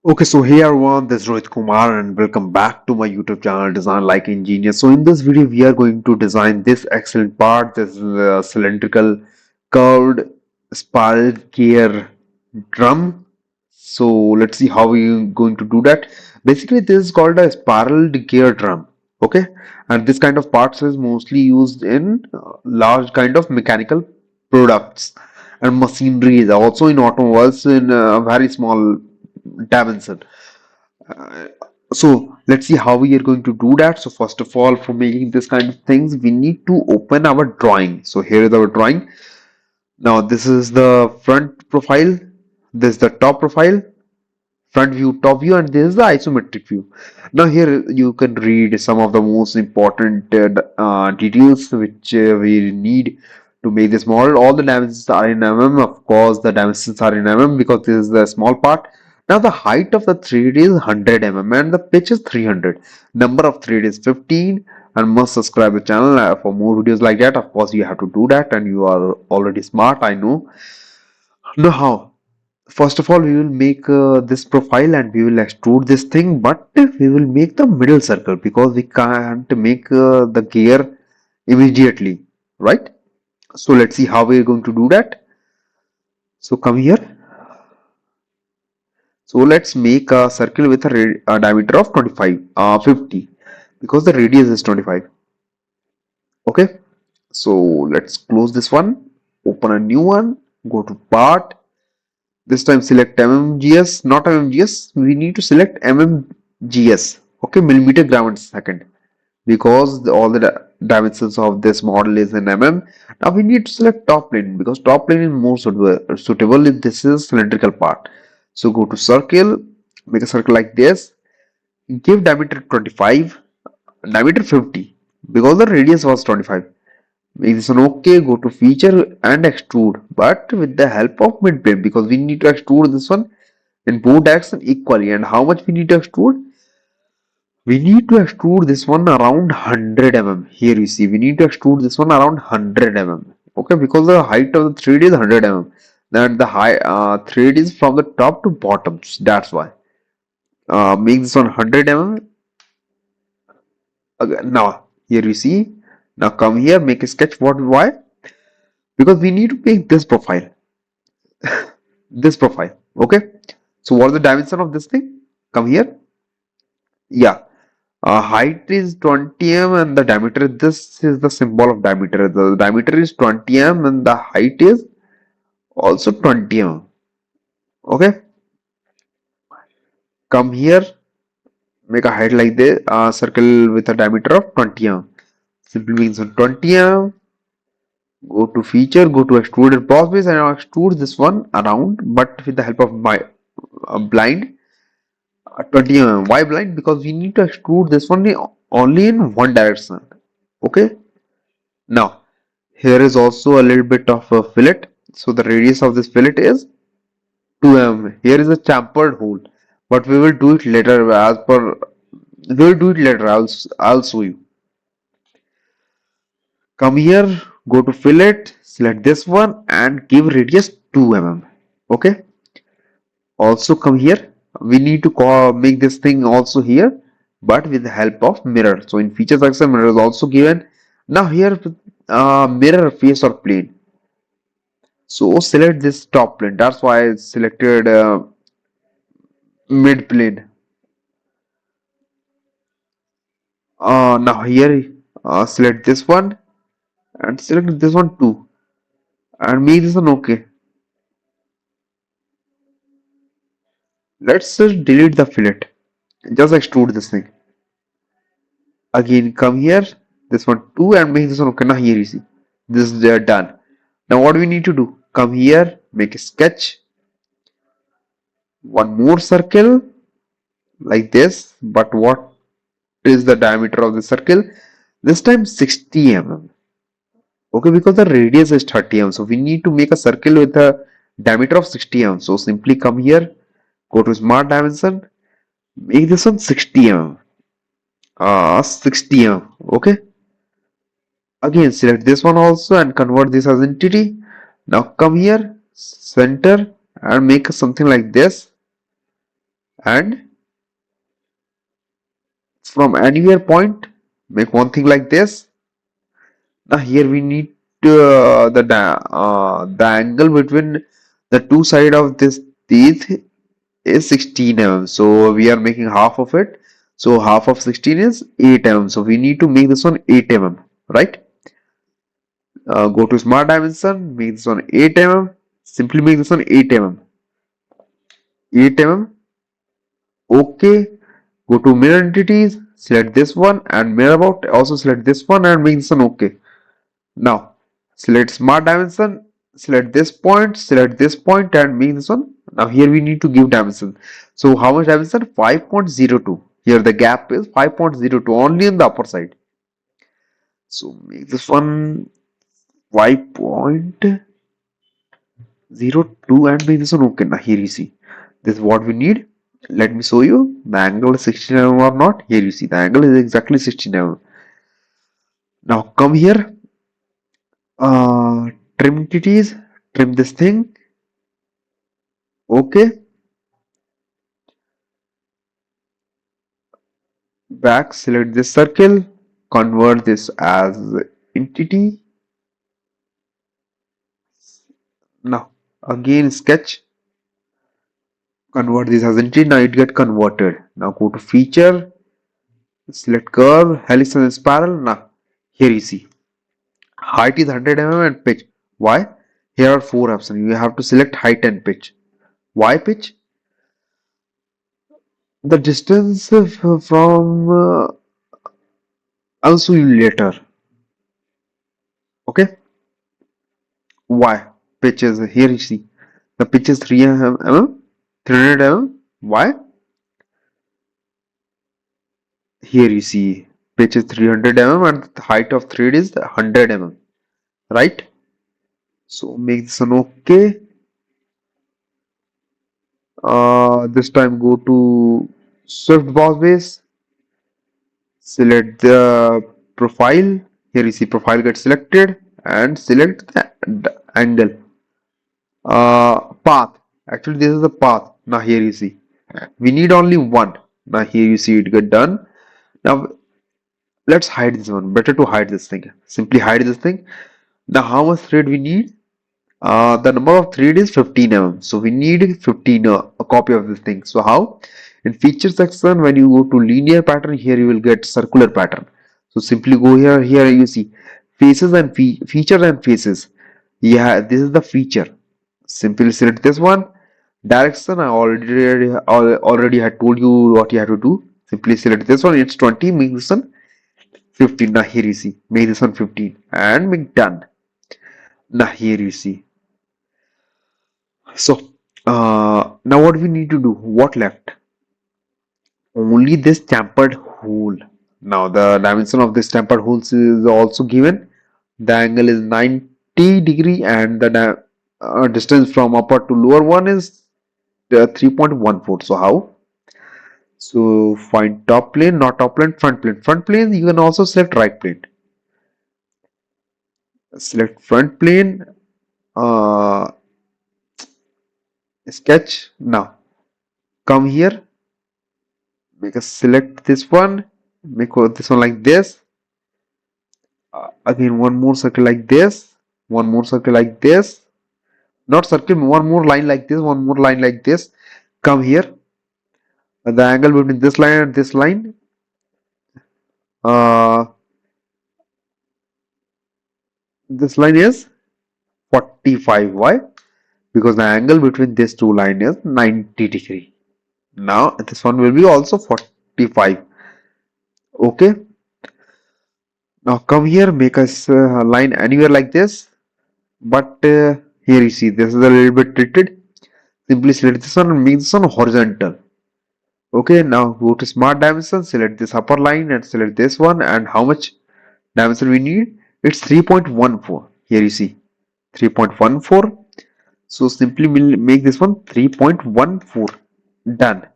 Okay, so hey everyone, this is Rohit Kumar and welcome back to my YouTube channel Design Like Engineer. So in this video, we are going to design this excellent part. This is a cylindrical curved spiral gear drum. So let's see how we're going to do that. Basically, this is called a spiraled gear drum. Okay, and this kind of parts is mostly used in large kind of mechanical products and machinery, also in automobiles in very small dimension. Uh, so let's see how we are going to do that. So first of all, for making this kind of things, we need to open our drawing. So here is our drawing. Now this is the front profile, this is the top profile, front view, top view, and this is the isometric view. Now here you can read some of the most important details which we need to make this model. All the dimensions are in mm. Of course, the dimensions are in mm because this is the small part. Now the height of the thread is 100 mm and the pitch is 300. Number of thread is 15. And must subscribe the channel for more videos like that. Of course, you have to do that, and you are already smart, I know. Now how? First of all, we will make this profile and we will extrude this thing, but we will make the middle circle because we can't make the gear immediately, right? So let's see how we're going to do that. So come here. So let's make a circle with a diameter of 50 because the radius is 25. Okay. So let's close this one, open a new one, go to part. This time select mmgs, not mmgs. We need to select mmgs. Okay, millimeter gram and second, because all the dimensions of this model is in mm. Now we need to select top plane because top plane is more suitable if this is cylindrical part. So go to circle, make a circle like this. Give diameter 25, diameter 50 because the radius was 25. Make this one okay, go to feature and extrude, but with the help of mid plane because we need to extrude this one in both directions equally. And how much we need to extrude? We need to extrude this one around 100 mm. Here you see, we need to extrude this one around 100 mm. Okay, because the height of the thread is 100 mm. Then the high thread is from the top to bottom. That's why. Make this one 100 mm. Again, now here you see. Now come here, make a sketch. Why? Because we need to make this profile. This profile. Okay. So what is the dimension of this thing? Come here. Yeah. Height is 20 mm and the diameter, this is the symbol of diameter. The diameter is 20 mm and the height is also 20 mm. Okay. Come here, make a height like this, circle with a diameter of 20 mm. Simply means 20 mm. Go to feature, go to extruded process and I'll extrude this one around, but with the help of my blind 20 mm. Why blind? Because we need to extrude this one only in one direction. Okay. Now here is also a little bit of a fillet. So the radius of this fillet is 2 mm. Here is a chamfered hole, but we will do it later. We will do it later. I'll show you. Come here, go to fillet, select this one, and give radius 2 mm. Okay. Also come here. We need to make this thing also here, but with the help of mirror. So in feature section, mirror is also given. Now here, mirror face or plane. So select this top plane. That's why I selected mid plane. Now here, select this one and select this one too, and make this one okay. Let's just delete the fillet. Just extrude this thing. Again, come here, this one too, and make this one okay. Now here you see, this is done. Now what do we need to do? Come here, make a sketch. One more circle like this, but what is the diameter of the circle? This time 60 mm. Okay, because the radius is 30 mm. So we need to make a circle with a diameter of 60 mm. So simply come here, go to smart dimension, make this one 60 mm. 60 mm. Okay. Again, select this one also and convert this as entity. Now come here, center, and make something like this. and from anywhere point make one thing like this. Now here we need the angle between the two side of this teeth is 16 mm. So we are making half of it. So half of 16 is 8 mm. So we need to make this one 8 mm, right? Go to smart dimension, make this one 8 mm. Simply make this one 8 mm. 8 mm. Okay. Go to mirror entities, select this one and mirror about. Also select this one and make this one okay. Now select smart dimension, select this point and make this one. Now here we need to give dimension. So how much dimension? 5.02. Here the gap is 5.02 only in the upper side. So make this one 5.02 and make this one okay. Now here you see. This is what we need. Let me show you the angle is 16 mm or not. Here you see the angle is exactly 16 mm. Now come here. Trim entities, trim this thing. Okay. Back, select this circle, convert this as entity. Now again sketch, convert this as entity. Now it get converted. Now go to feature, select curve, helix and spiral. Now here you see height is 100 mm and pitch. Why? Here are four options. You have to select height and pitch. Why pitch? The distance from I'll show you later. Okay. Why? Pitch is here you see. The pitch is 300 mm. 300 mm. Why? Here you see pitch is 300 mm and the height of thread is 100 mm. Right? So make this one okay. This time go to Swift boss base. Select the profile. Here you see profile gets selected and select the angle. Path. Actually, this is the path. Now here you see. We need only one. Now here you see it get done. Now let's hide this one. Better to hide this thing. Simply hide this thing. Now how much thread we need? The number of thread is 15 mm. So we need 15 a copy of this thing. So how? In feature section, when you go to linear pattern, here you will get circular pattern. So simply go here. Here you see faces and feature and faces. Yeah, this is the feature. Simply select this one. Direction, I already had told you what you have to do. Simply select this one. It's 20. Make this one 15. Now here you see. Make this one 15 and make done. Now here you see. So now what we need to do? What left? Only this chamfered hole. Now the dimension of this chamfered holes is also given. The angle is 90 degree and the distance from upper to lower one is 3.14. So how? So find top plane, not top plane, front plane. Front plane, you can also select right plane. Select front plane, uh, sketch. Now come here, make a select this one, make this one like this. Again, one more circle like this, one more circle like this. Not circle, one more line like this, one more line like this. Come here, the angle between this line and this line. Uh, this line is 45. Why? Because the angle between these two lines is 90 degree. Now this one will be also 45. Okay. Now come here, make a line anywhere like this. But here you see this is a little bit tilted. Simply select this one and make this one horizontal. Okay. Now go to smart dimension, select this upper line and select this one. And how much dimension we need? It's 3.14. Here you see 3.14. So simply we'll make this one 3.14. Done.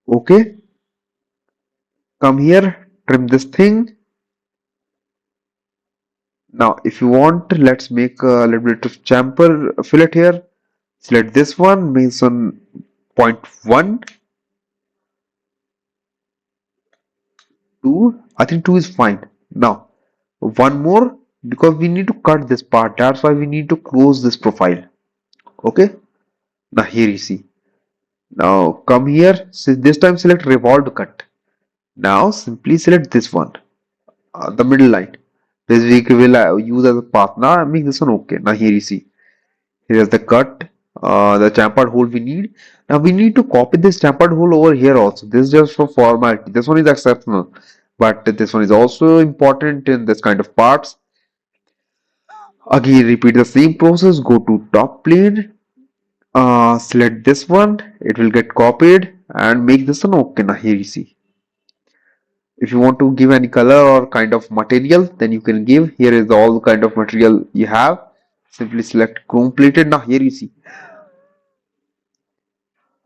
Okay. Come here, trim this thing. Now if you want, let's make a little bit of chamfer fillet here. Select this one, make some 0.1, 2. I think 2 is fine. Now, one more, because we need to cut this part. That's why we need to close this profile. Okay. Now here you see. Now come here. So this time select revolved cut. Now simply select this one, the middle line. This we will use as a path. Now I make this one okay. Now here you see. Here is the cut, the chamfered hole we need. Now we need to copy this chamfered hole over here also. This is just for formality. This one is exceptional, but this one is also important in this kind of parts. Again, repeat the same process. Go to top plane, select this one. It will get copied and make this one okay. Now here you see. If you want to give any color or kind of material, then you can give. Here is all kind of material you have. Simply select chrome plated. Now here you see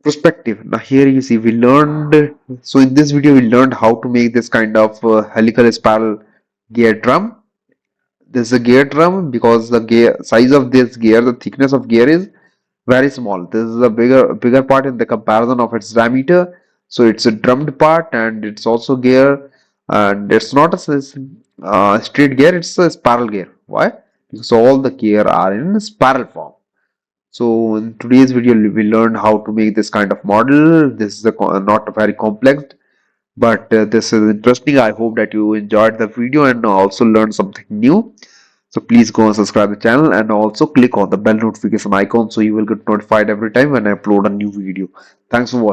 perspective. Now here you see we learned. So in this video we learned how to make this kind of helical spiral gear drum. This is a gear drum because the gear size of this gear, the thickness of gear is very small. This is a bigger part in the comparison of its diameter. So it's a drummed part and it's also gear, and it's not a straight gear, it's a spiral gear. Why? Because all the gear are in spiral form. So in today's video we learned how to make this kind of model. This is not very complex, but this is interesting. I hope that you enjoyed the video and also learned something new. So please go and subscribe the channel and also click on the bell notification icon so you will get notified every time when I upload a new video. Thanks for watching.